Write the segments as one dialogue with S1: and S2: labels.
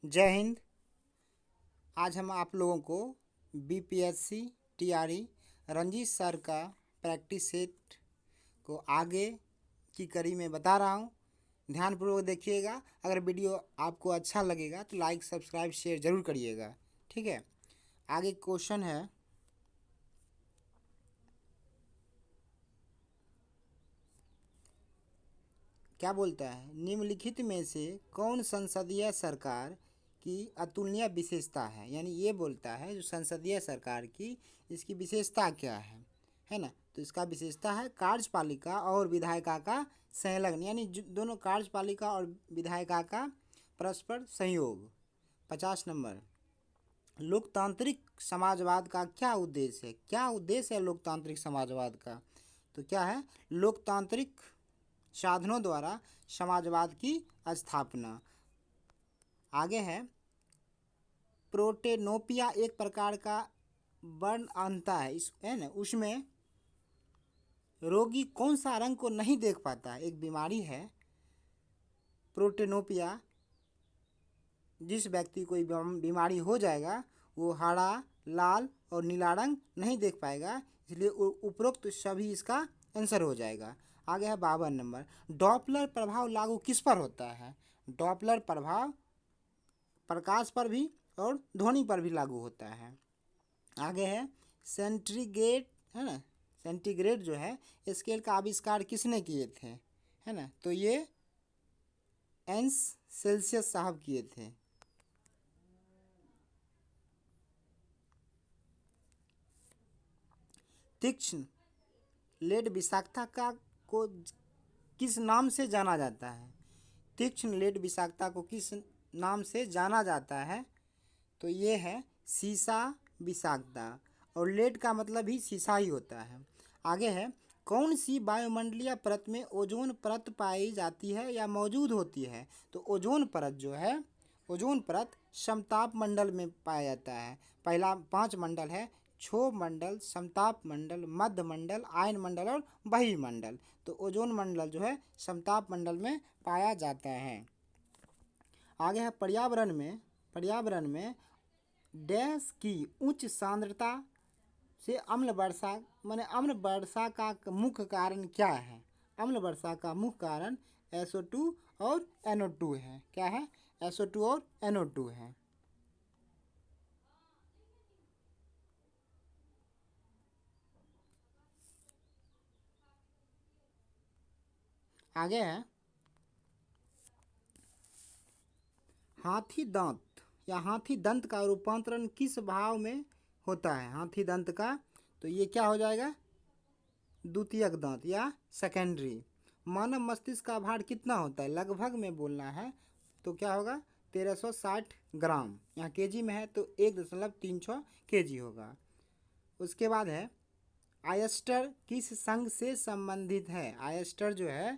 S1: जय हिंद। आज हम आप लोगों को बीपीएससी टीआरई रंजीत सर का प्रैक्टिस सेट को आगे की कड़ी में बता रहा हूँ। ध्यानपूर्वक देखिएगा। अगर वीडियो आपको अच्छा लगेगा तो लाइक सब्सक्राइब शेयर ज़रूर करिएगा। ठीक है, आगे क्वेश्चन है। क्या बोलता है, निम्नलिखित में से कौन संसदीय सरकार की अतुलनीय विशेषता है। यानी ये बोलता है जो संसदीय सरकार की इसकी विशेषता क्या है ना। तो इसका विशेषता है कार्यपालिका और विधायिका का संलग्न, यानी दोनों कार्यपालिका और विधायिका का परस्पर सहयोग। 50 नंबर, लोकतांत्रिक समाजवाद का क्या उद्देश्य है। क्या उद्देश्य है लोकतांत्रिक समाजवाद का? तो क्या है, लोकतांत्रिक साधनों द्वारा समाजवाद की स्थापना। आगे है, प्रोटेनोपिया एक प्रकार का वर्ण अंता है, इस है ना, उसमें रोगी कौन सा रंग को नहीं देख पाता है। एक बीमारी है प्रोटेनोपिया, जिस व्यक्ति को बीमारी हो जाएगा वो हरा, लाल और नीला रंग नहीं देख पाएगा, इसलिए उपरोक्त सभी इसका आंसर हो जाएगा। आगे है 52 नंबर, डॉपलर प्रभाव लागू किस पर होता है। डॉपलर प्रभाव प्रकाश पर भी और ध्वनि पर भी लागू होता है। आगे है सेंटीग्रेड, है ना, सेंटीग्रेड जो है स्केल का आविष्कार किसने किए थे, है ना। तो ये एंस सेल्सियस साहब किए थे। तीक्ष्ण लेड विषाक्तता का को किस नाम से जाना जाता है। तीक्ष्ण लेड विषाक्तता को किस नाम से जाना जाता है। तो ये है सीसा विषाक्तता, और लेड का मतलब ही शीशा ही होता है। आगे है, कौन सी वायुमंडलीय परत में ओजोन परत पाई जाती है या मौजूद होती है। तो ओजोन परत जो है, ओजोन परत समताप मंडल में पाया जाता है। पहला 5 मंडल है, क्षोभ मंडल, समताप मंडल, मध्य मंडल, आयन मंडल और बहिर्मंडल। तो ओजोन मंडल जो है समताप मंडल में पाया जाता है। आगे है, पर्यावरण में डैश की उच्च सांद्रता से अम्ल वर्षा, माने अम्ल वर्षा का मुख्य कारण क्या है। अम्ल वर्षा का मुख्य कारण SO2 और NO2 है। क्या है, SO2 और NO2 है। आगे है, हाथी दांत या हाथी दंत का रूपांतरण किस भाव में होता है। हाथी दंत का, तो ये क्या हो जाएगा, द्वितीयक दांत या सेकेंडरी। मानव मस्तिष्क का भार कितना होता है, लगभग में बोलना है, तो क्या होगा 1360 ग्राम। यहाँ केजी में है तो 1.36 केजी होगा। उसके बाद है, आयस्टर किस संघ से संबंधित है। आयस्टर जो है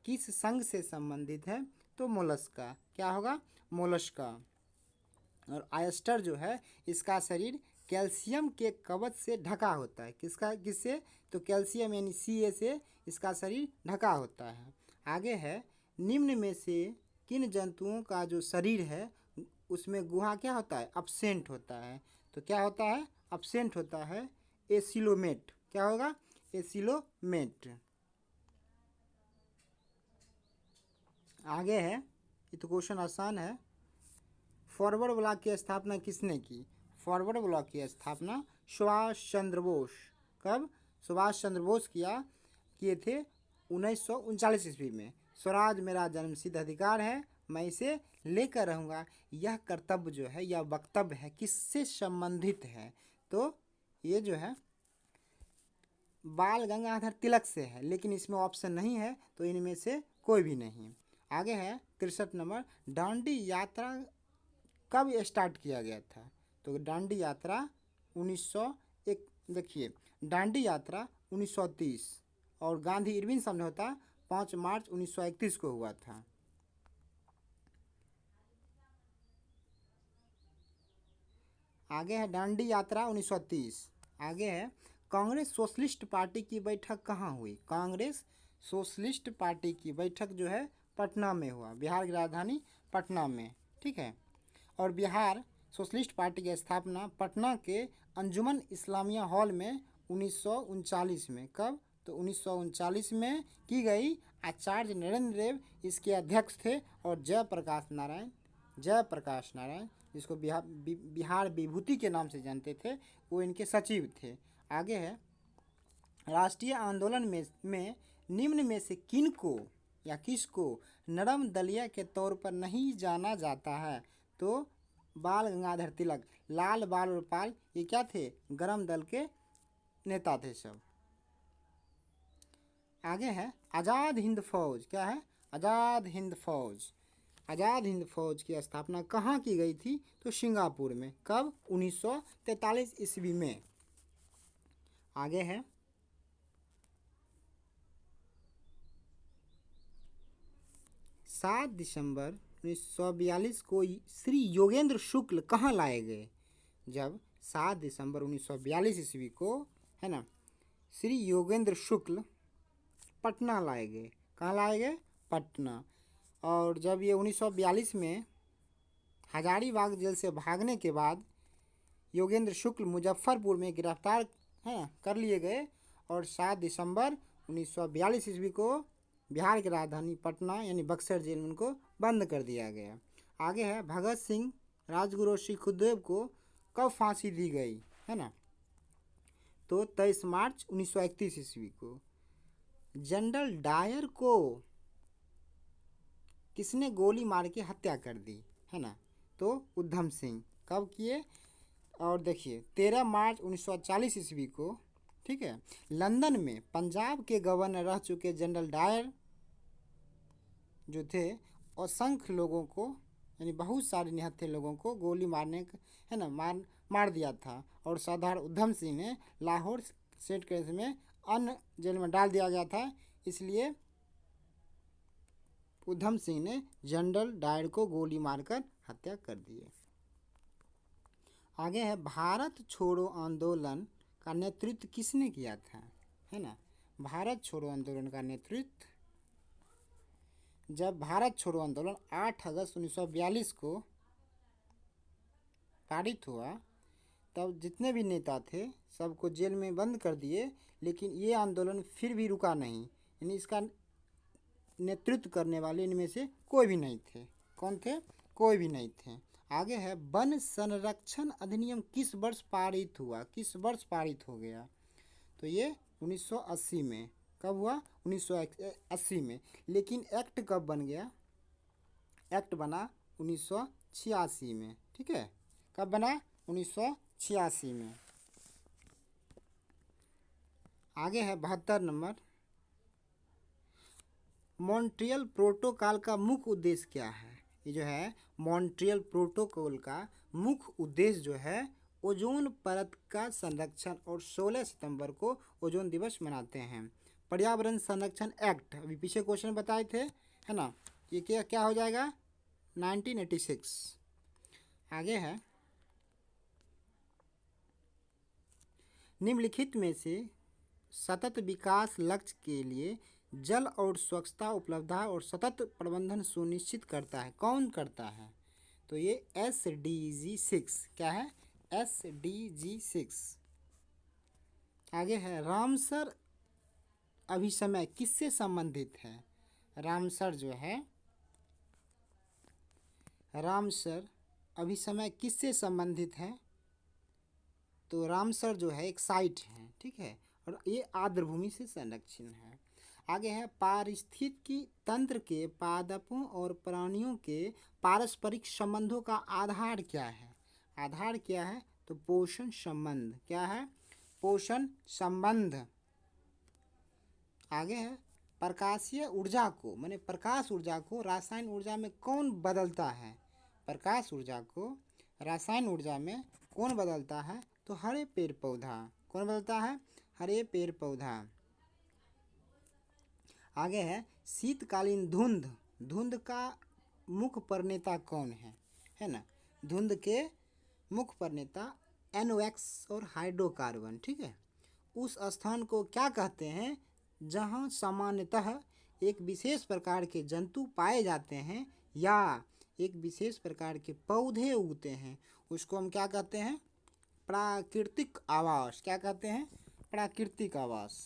S1: किस संघ से संबंधित है। तो मोलस्का, क्या होगा, मोलस्का। और आयस्टर जो है इसका शरीर कैल्शियम के कवच से ढका होता है। किससे, तो कैल्शियम यानी Ca से इसका शरीर ढका होता है। आगे है, निम्न में से किन जंतुओं का जो शरीर है उसमें गुहा क्या होता है, अपसेंट होता है। तो क्या होता है, अपसेंट होता है एसिलोमेट। क्या होगा, एसिलोमेट। आगे है, ये तो क्वेश्चन आसान है, फॉरवर्ड ब्लॉक की स्थापना किसने की। फॉरवर्ड ब्लॉक की स्थापना सुभाष चंद्र बोस। कब, सुभाष चंद्र बोस किए थे 1939 ईस्वी में। स्वराज मेरा जन्मसिद्ध अधिकार है, मैं इसे लेकर रहूँगा, यह कर्तव्य जो है, यह वक्तव्य है, किससे संबंधित है। तो ये जो है बाल गंगाधर तिलक से है, लेकिन इसमें ऑप्शन नहीं है, तो इनमें से कोई भी नहीं। आगे है 63 नंबर, दांडी यात्रा कब स्टार्ट किया गया था। तो दांडी यात्रा 1901, देखिए दांडी यात्रा 1930 और गांधी इरविन समझौता 5 मार्च 1931 को हुआ था। आगे है दांडी यात्रा 1930। आगे है, कांग्रेस सोशलिस्ट पार्टी की बैठक कहाँ हुई। कांग्रेस सोशलिस्ट पार्टी की बैठक जो है पटना में हुआ, बिहार की राजधानी पटना में। ठीक है, और बिहार सोशलिस्ट पार्टी की स्थापना पटना के अंजुमन इस्लामिया हॉल में 1939 में, कब, तो 1939 में की गई। आचार्य नरेंद्र देव इसके अध्यक्ष थे और जयप्रकाश नारायण जिसको बिहार विभूति के नाम से जानते थे, वो इनके सचिव थे। आगे है, राष्ट्रीय आंदोलन में निम्न में से किनको या किसको नरम दलिया के तौर पर नहीं जाना जाता है? तो बाल गंगाधर तिलक, लाल बाल और पाल, ये क्या थे? गरम दल के नेता थे सब। आगे है आज़ाद हिंद फौज, क्या है? आज़ाद हिंद फौज। आज़ाद हिंद फौज की स्थापना कहाँ की गई थी? तो सिंगापुर में, कब? 1943 ईस्वी में। आगे है 7 दिसंबर 1942 को श्री योगेंद्र शुक्ल कहाँ लाए गए? जब 7 दिसंबर 1942 ईस्वी को, है ना, श्री योगेंद्र शुक्ल पटना लाए गए। कहाँ लाए गए? पटना। और जब ये 1942 में हजारीबाग जेल से भागने के बाद योगेंद्र शुक्ल मुजफ्फरपुर में गिरफ्तार कर लिए गए और 7 दिसंबर 1942 ईस्वी को बिहार की राजधानी पटना यानी बक्सर जेल में उनको बंद कर दिया गया। आगे है भगत सिंह, राजगुरु और श्री सुखदेव को कब फांसी दी गई, है ना? तो 23 मार्च 1931 ईस्वी को। जनरल डायर को किसने गोली मार के हत्या कर दी, है ना? तो उधम सिंह। कब किए? और देखिए 13 मार्च 1940 ईस्वी को, ठीक है, लंदन में पंजाब के गवर्नर रह चुके जनरल डायर जो थे असंख्य लोगों को यानी बहुत सारे निहत्थे लोगों को गोली मारने, है ना, मार दिया था। और सरदार उधम सिंह ने लाहौर सेट केस में अन्य जेल में डाल दिया गया था, इसलिए उधम सिंह ने जनरल डायर को गोली मारकर हत्या कर दिए। आगे है भारत छोड़ो आंदोलन का नेतृत्व किसने किया था, है ना? भारत छोड़ो आंदोलन का नेतृत्व, जब भारत छोड़ो आंदोलन 8 अगस्त 1942 को पारित हुआ, तब जितने भी नेता थे सबको जेल में बंद कर दिए, लेकिन ये आंदोलन फिर भी रुका नहीं, यानी इसका नेतृत्व करने वाले इनमें से कोई भी नहीं थे। कौन थे? कोई भी नहीं थे। आगे है वन संरक्षण अधिनियम किस वर्ष पारित हुआ, किस वर्ष पारित हो गया? तो ये 1980 में। कब हुआ? 1980 में। लेकिन एक्ट कब बन गया? एक्ट बना 1986 में, ठीक है। कब बना? 1986 में। आगे है 72 नंबर, मॉन्ट्रियल प्रोटोकॉल का मुख्य उद्देश्य क्या है? ये जो है मॉन्ट्रियल प्रोटोकॉल का मुख्य उद्देश्य जो है ओजोन परत का संरक्षण, और 16 सितंबर को ओजोन दिवस मनाते हैं। पर्यावरण संरक्षण एक्ट, अभी पीछे क्वेश्चन बताए थे, है ना, ये क्या हो जाएगा? 1986। आगे है निम्नलिखित में से सतत विकास लक्ष्य के लिए जल और स्वच्छता उपलब्धता और सतत प्रबंधन सुनिश्चित करता है, कौन करता है? तो ये SDG 6। क्या है? SDG 6। आगे है रामसर अभिसमय किससे संबंधित है? रामसर जो है, रामसर अभिसमय किससे संबंधित है? तो रामसर जो है एक साइट है, ठीक है, और ये आर्द्रभूमि से संरक्षण है। आगे है पारिस्थितिकी तंत्र के पादपों और प्राणियों के पारस्परिक संबंधों का आधार क्या है? आधार क्या है? तो पोषण संबंध। क्या है? पोषण संबंध। आगे है प्रकाशीय ऊर्जा को, माने प्रकाश ऊर्जा को रासायनिक ऊर्जा में कौन बदलता है? प्रकाश ऊर्जा को रासायनिक ऊर्जा में कौन बदलता है? तो हरे पेड़ पौधा। कौन बदलता है? हरे पेड़ पौधा। आगे है शीतकालीन धुंध, धुंध का मुख्य प्रणेता कौन है ना? धुंध के मुख्य प्रणेता NOx और हाइड्रोकार्बन, ठीक है। उस स्थान को क्या कहते हैं जहां सामान्यतः एक विशेष प्रकार के जंतु पाए जाते हैं या एक विशेष प्रकार के पौधे उगते हैं, उसको हम क्या कहते हैं? प्राकृतिक आवास। क्या कहते हैं? प्राकृतिक आवास।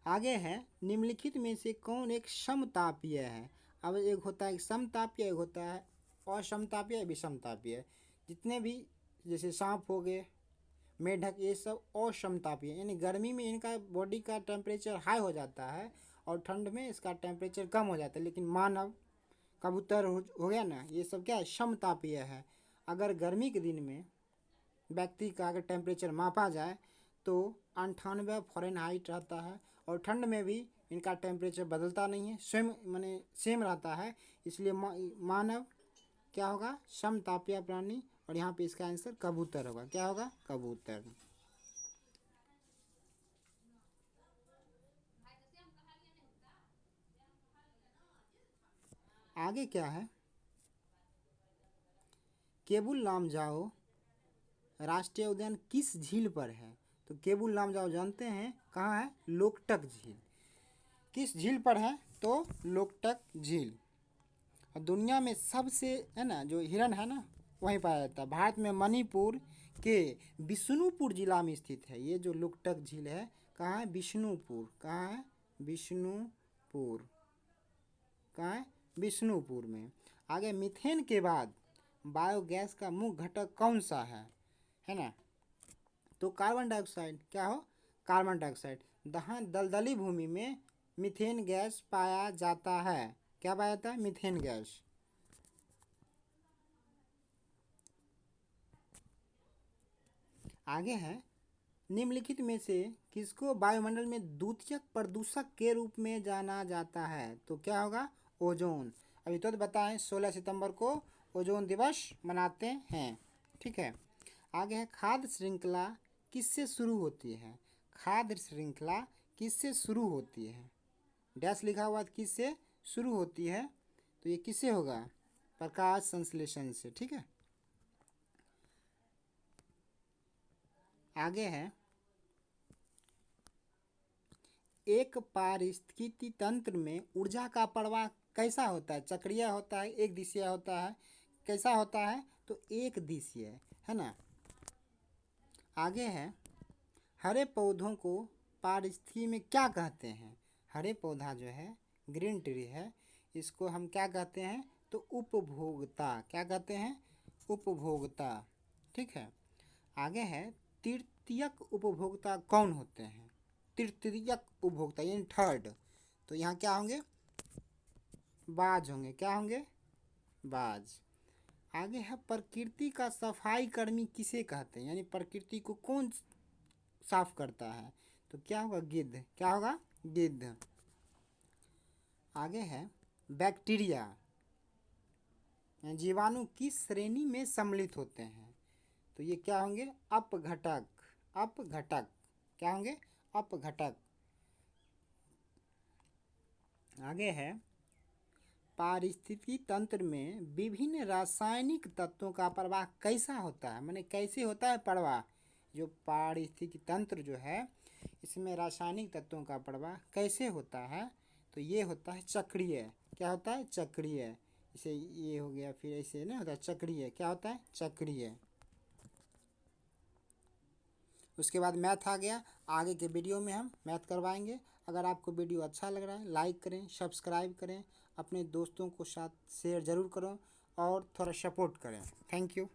S1: आगे है, निम्नलिखित में से कौन एक समतापीय है? अब एक होता है समतापीय, एक होता है असमतापीय, विषमतापीय। जितने भी जैसे सांप हो गए, मेढक, ये सब असमतापीय, यानी गर्मी में इनका बॉडी का टेम्परेचर हाई हो जाता है और ठंड में इसका टेम्परेचर कम हो जाता है। लेकिन मानव, कबूतर हो गया ना, ये सब क्या है? समतापीय है। अगर गर्मी के दिन में व्यक्ति का अगर टेम्परेचर मापा जाए तो 98 फ़ारेनहाइट रहता है, और ठंड में भी इनका टेम्परेचर बदलता नहीं है, स्वयं माने सेम रहता है। इसलिए मानव क्या होगा? समतापीय प्राणी। और यहाँ पे इसका आंसर कबूतर होगा। क्या होगा? कबूतर। आगे क्या है? केबुल लामजाओ राष्ट्रीय उद्यान किस झील पर है? तो केबुल लामजाओ जानते हैं कहाँ है? लोकटक झील। किस झील पर है? तो लोकटक झील। और दुनिया में सबसे है ना जो हिरण है ना, वहीं पाया जाता है। भारत में मणिपुर के बिष्णुपुर जिला में स्थित है ये जो लोकटक झील है। कहाँ है? बिष्णुपुर। कहाँ है? बिष्णुपुर। कहाँ है? बिष्णुपुर में। आगे, मीथेन के बाद बायोगैस का मुख्य घटक कौन सा है ना? तो कार्बन डाइऑक्साइड। क्या हो? Carbon dioxide. जहाँ दलदली भूमि में मीथेन गैस पाया जाता है। क्या पाया जाता है? Methane gas. आगे है, निम्नलिखित में से किसको वायुमंडल में द्वितीयक प्रदूषक के रूप में जाना जाता है? तो क्या होगा? ओजोन। अभी तो बताएं 16 सितंबर को ओजोन दिवस मनाते हैं। ठीक है। आगे है, खाद्य श्रृंखला किससे शुरू होती है? खाद्य श्रृंखला किससे शुरू होती है? डैश लिखा हुआ किससे शुरू होती है? तो ये किससे होगा? प्रकाश संश्लेषण से। ठीक है। आगे है, एक पारिस्थितिकी तंत्र में ऊर्जा का प्रवाह कैसा होता है? चक्रीय होता है, एक दिशीय होता है? कैसा होता है? तो एक दिशीय, है ना। आगे है, हरे पौधों को पारिस्थितिकी में क्या कहते हैं? हरे पौधा जो है, ग्रीन ट्री है, इसको हम क्या कहते हैं? तो उपभोक्ता। क्या कहते हैं? उपभोक्ता। ठीक है। आगे है, तृतीयक उपभोक्ता कौन होते हैं? तृतीयक उपभोक्ता यानी थर्ड। तो यहाँ क्या होंगे? बाज होंगे। क्या होंगे? बाज। आगे है, प्रकृति का सफाई कर्मी किसे कहते हैं? यानी प्रकृति को कौन साफ करता है? तो क्या होगा? गिद्ध। क्या होगा? गिद्ध। आगे है, बैक्टीरिया जीवाणु किस श्रेणी में सम्मिलित होते हैं? तो ये क्या होंगे? अपघटक। अपघटक। क्या होंगे? अपघटक। आगे है, पारिस्थितिकी तंत्र में विभिन्न रासायनिक तत्वों का प्रवाह कैसा होता है? माने कैसे होता है प्रवाह? जो पारिस्थितिकी तंत्र जो है, इसमें रासायनिक तत्वों का प्रवाह कैसे होता है? तो ये होता है चक्रीय। क्या होता है? चक्रीय। इसे ये हो गया, फिर ऐसे ना होता है चक्रीय। क्या होता है? चक्रीय। उसके बाद मैथ आ गया। आगे के वीडियो में हम मैथ करवाएंगे। अगर आपको वीडियो अच्छा लग रहा है, लाइक करें, सब्सक्राइब करें, अपने दोस्तों को साथ शेयर ज़रूर करो और थोड़ा सपोर्ट करें। Thank you.